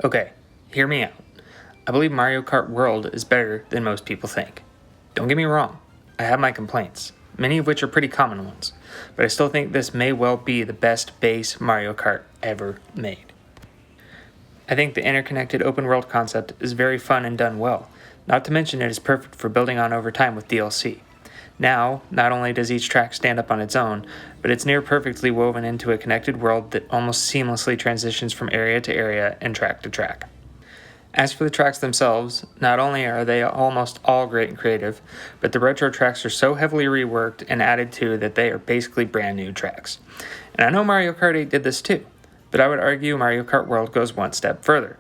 Okay, hear me out. I believe Mario Kart World is better than most people think. Don't get me wrong, I have my complaints, many of which are pretty common ones, but I still think this may well be the best base Mario Kart ever made. I think the interconnected open world concept is very fun and done well, not to mention it is perfect for building on over time with DLC. Now, not only does each track stand up on its own, but it's near perfectly woven into a connected world that almost seamlessly transitions from area to area and track to track. As for the tracks themselves, not only are they almost all great and creative, but the retro tracks are so heavily reworked and added to that they are basically brand new tracks. And I know Mario Kart 8 did this too, but I would argue Mario Kart World goes one step further.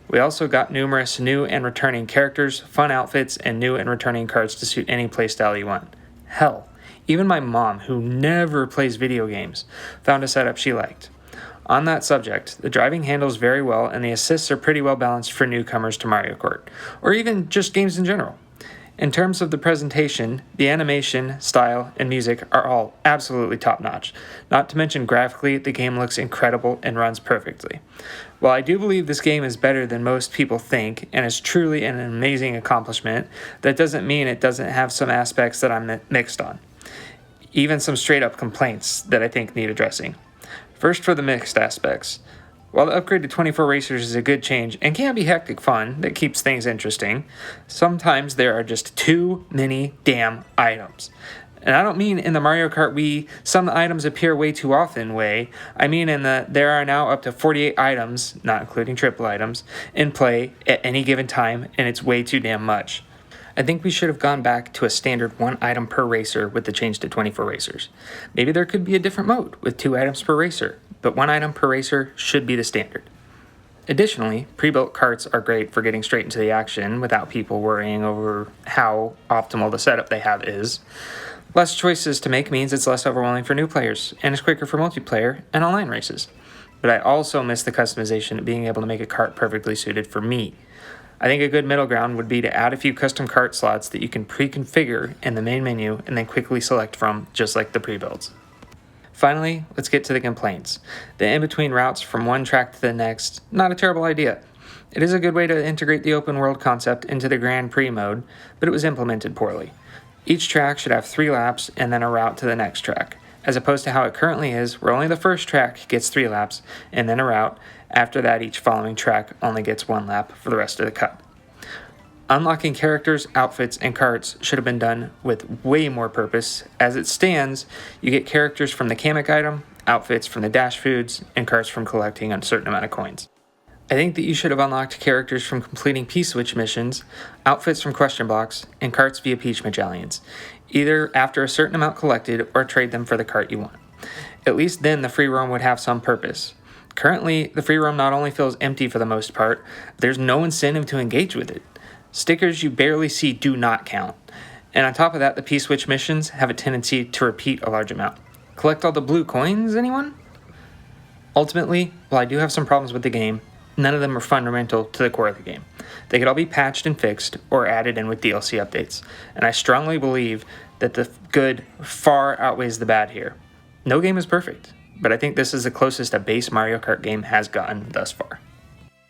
We also got numerous new and returning characters, fun outfits, and new and returning carts to suit any playstyle you want. Hell, even my mom, who never plays video games, found a setup she liked. On that subject, the driving handles very well and the assists are pretty well balanced for newcomers to Mario Kart, or even just games in general. In terms of the presentation, the animation, style, and music are all absolutely top-notch. Not to mention graphically, the game looks incredible and runs perfectly. While I do believe this game is better than most people think and is truly an amazing accomplishment, that doesn't mean it doesn't have some aspects that I'm mixed on. Even some straight-up complaints that I think need addressing. First, for the mixed aspects. While the upgrade to 24 racers is a good change and can be hectic fun that keeps things interesting, sometimes there are just too many damn items. And I don't mean in the Mario Kart Wii, some items appear way too often way. I mean in the there are now up to 48 items, not including triple items, in play at any given time, and it's way too damn much. I think we should have gone back to a standard 1 item per racer with the change to 24 racers. Maybe there could be a different mode with 2 items per racer, but 1 item per racer should be the standard. Additionally, pre-built carts are great for getting straight into the action without people worrying over how optimal the setup they have is. Less choices to make means it's less overwhelming for new players, and is quicker for multiplayer and online races. But I also miss the customization of being able to make a cart perfectly suited for me. I think a good middle ground would be to add a few custom cart slots that you can pre-configure in the main menu and then quickly select from, just like the pre-builds. Finally, let's get to the complaints. The in-between routes from one track to the next, not a terrible idea. It is a good way to integrate the open world concept into the Grand Prix mode, but it was implemented poorly. Each track should have 3 laps and then a route to the next track, as opposed to how it currently is, where only the first track gets 3 laps and then a route. After that, each following track only gets 1 lap for the rest of the cup. Unlocking characters, outfits, and carts should have been done with way more purpose. As it stands, you get characters from the Kamek item, outfits from the dash foods, and carts from collecting a certain amount of coins. I think that you should have unlocked characters from completing P-Switch missions, outfits from question blocks, and carts via Peach medallions, either after a certain amount collected or trade them for the cart you want. At least then the free roam would have some purpose. Currently, the free roam not only feels empty for the most part, there's no incentive to engage with it. Stickers you barely see do not count. And on top of that, the P-Switch missions have a tendency to repeat a large amount. Collect all the blue coins, anyone? Ultimately, while I do have some problems with the game, none of them are fundamental to the core of the game. They could all be patched and fixed or added in with DLC updates. And I strongly believe that the good far outweighs the bad here. No game is perfect, but I think this is the closest a base Mario Kart game has gotten thus far.